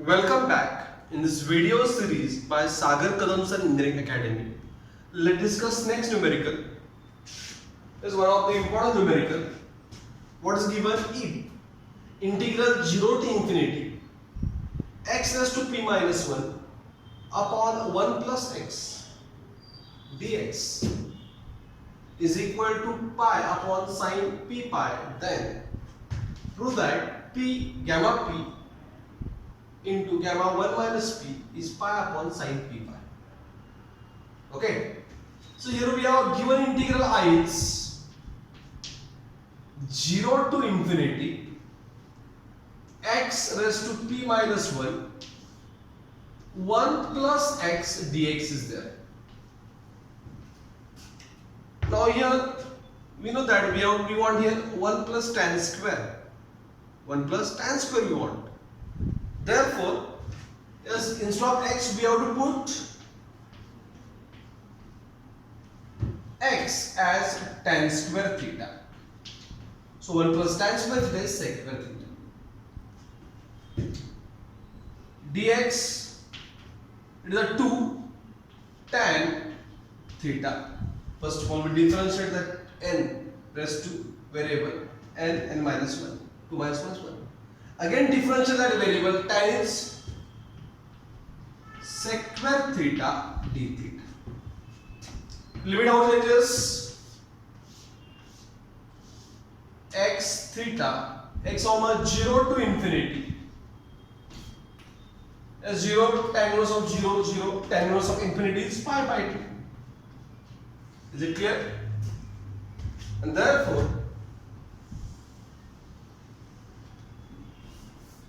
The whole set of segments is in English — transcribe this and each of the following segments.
Welcome back in this video series by Sagar Kadam's Engineering Academy. Let's discuss next numerical. This is one of the important numerical. What is given? E. Integral 0 to infinity x raised to p minus 1 upon 1 plus x dx is equal to pi upon sine p pi. Then prove that p gamma p into gamma 1 minus p is pi upon sine p pi. Okay, so here we have given integral I is 0 to infinity x raised to p minus 1 1 plus x dx is there. Now here we know that we want here 1 plus tan square. 1 plus tan square we want. Therefore, yes, instead of x we have to put x as tan square theta. So 1 plus tan square theta is sec square theta. Dx, it is a 2 tan theta. First of all, we differentiate that n raised to variable n minus 1. 2 minus 1 is 1. Again differentiate that variable, tan is sec square theta d theta. Limit how changes? X theta, x how much? 0 to infinity. As 0, tan inverse of 0, 0, tan inverse of infinity is pi by 2. Is it clear? And therefore,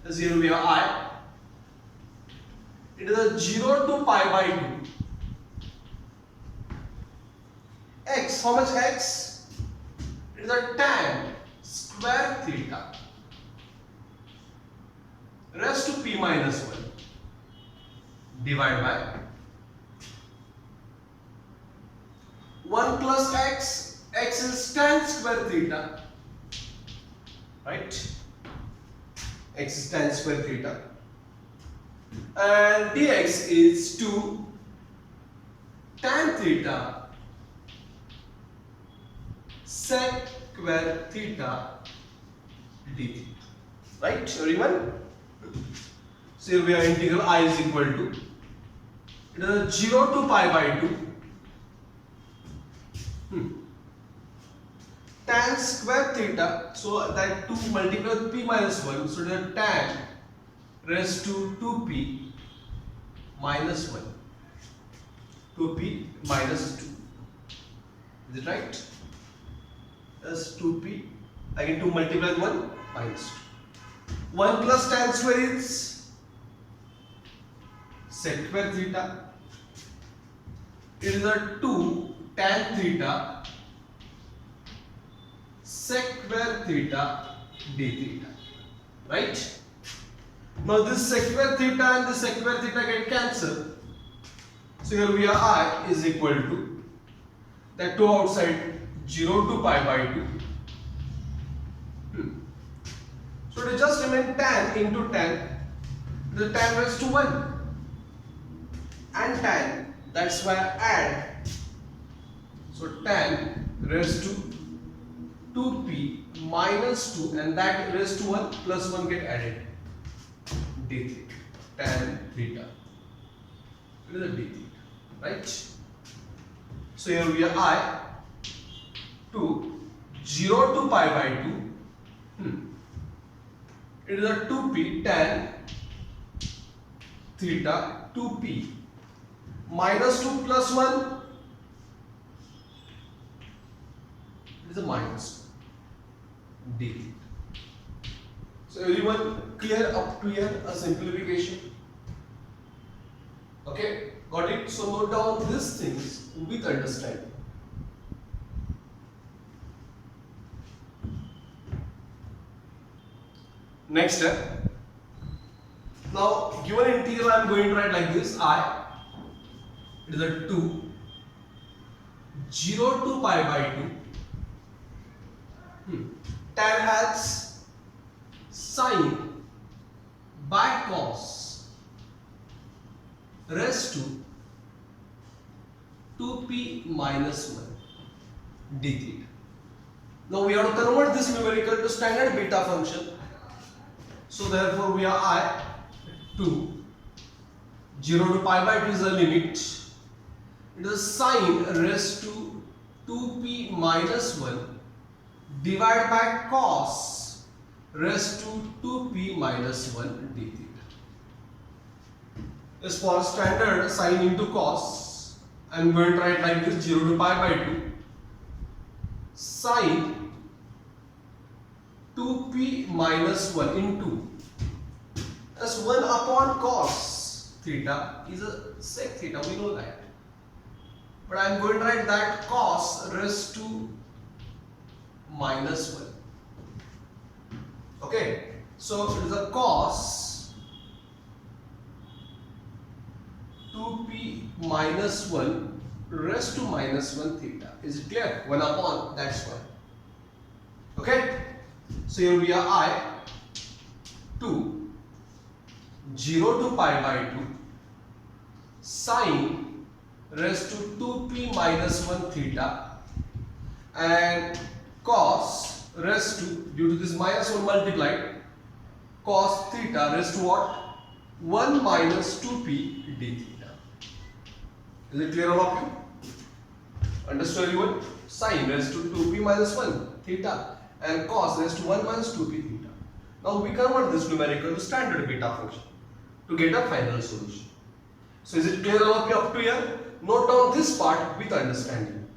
as here we have I, it is a 0 to pi by 2. X, how much x? It is a tan square theta raised to p minus 1 divided by 1 plus x, x is tan square theta, right? X is tan square theta, and dx is 2 tan theta sec square theta d theta, right everyone? So here we have integral I is equal to, it is 0 to pi by 2 tan square theta, so that 2 multiplied with p minus 1, so it is tan raised to 2p minus 1, 2p minus 2, is it right? That's 2p, again 2 multiplied with 1 minus 2. 1 plus tan square is sec square theta, it is a 2 tan theta sec square theta d theta, right? Now this sec square theta and this sec square theta get cancelled. So here we are I is equal to that 2 outside, 0 to pi by 2. So it just remain tan into tan, the tan raised to 1 and tan, that's why I add. So tan raised to 2p minus 2 and that raised to 1 plus 1 get added, d theta, tan theta, it is a d theta, right? So here we are I to 0 to pi by 2, it is a 2p tan theta 2p minus 2 plus 1, it is a minus d theta. So everyone clear up to here, a simplification? Okay, got it? So note down these things with understanding. Next step. Now given integral I am going to write like this, I, it is a 2 0 to pi by 2 tan has sine by cos raised to 2p minus 1 d theta. Now we have to convert this numerical to standard beta function. So therefore we are I 2, 0 to pi by 2 is the limit. It is sine raised to 2p minus 1 divided by cos raised to 2p minus 1 d theta. As for standard sine into cos, I am going to write like this: 0 to pi by 2 sine 2p minus 1 into as 1 upon cos theta is a sec theta, we know that. But I am going to write that cos raised to minus 1. Okay, so it is a cos 2p minus 1 raised to minus 1 theta. Is it clear? 1 upon, that's why. Okay, so here we are I 2, 0 to pi by 2 sine raised to 2p minus 1 theta and cos raised to, due to this minus 1 multiplied, cos theta raised to what? 1 minus 2p d theta. Is it clear all of you? Understood everyone? Sine raised to 2p minus 1 theta and cos raised to 1 minus 2p theta. Now we convert this numerical to standard beta function to get a final solution. So is it clear all of you up to here? Note down this part with understanding.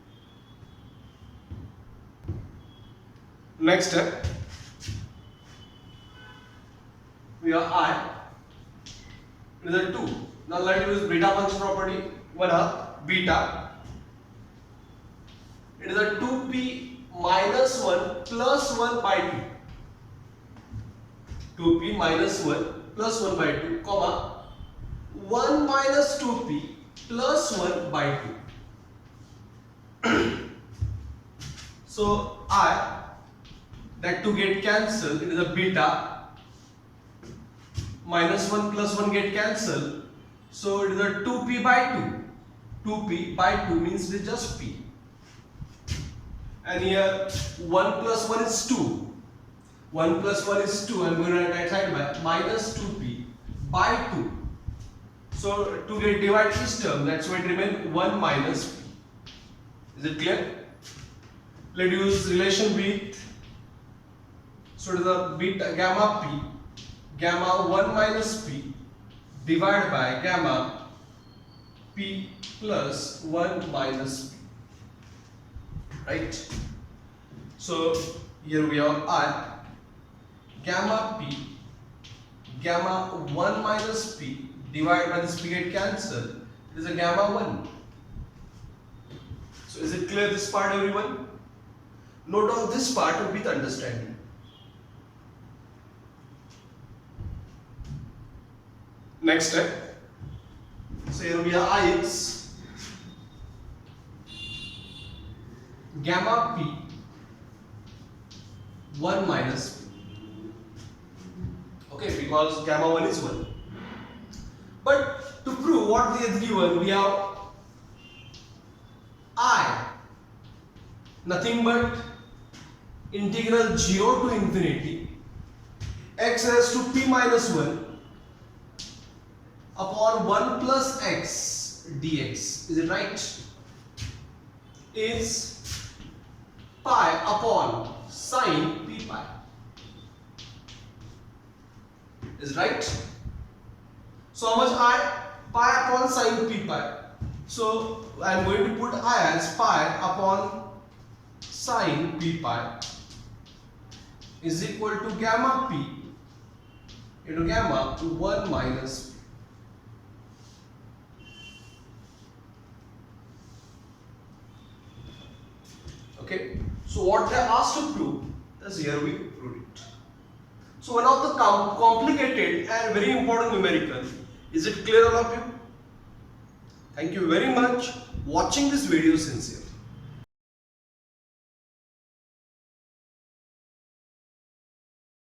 Next step, we are I with a 2. Now let us use beta function property. 1/2 beta. It is a 2p minus 1 plus 1 by 2. 2p minus 1 plus 1 by 2, comma 1 minus 2p plus 1 by 2. So I, that 2 get cancelled, it is a beta, minus 1 plus 1 get cancelled, so it is a 2p by 2. 2p by 2 means it is just p. And here 1 plus 1 is 2. 1 plus 1 is 2. I am going to write right side by minus 2p by 2. So to get divided this term, that's why it remains 1 minus p. Is it clear? Let's use relation with, so it is a beta gamma p, gamma 1 minus p divided by gamma p plus 1 minus p. Right? So here we have I gamma p, gamma 1 minus p divided by this p get cancelled, it is a gamma 1. So is it clear this part everyone? Note down this part with understanding. Next step, so here we are Ix gamma p 1 minus p. Okay, because gamma 1 is 1. But to prove what they have given, we have I, nothing but integral 0 to infinity x raised to p minus 1 upon 1 plus x dx. Is it right? Is pi upon sine p pi. Is right? So how much I? Pi upon sine p pi. So I am going to put I as pi upon sine p pi is equal to gamma p into gamma 1 minus p. Okay, so what they asked to prove, is here we proved it. So one of the complicated and very important numerical. Is it clear all of you? Thank you very much watching this video sincerely.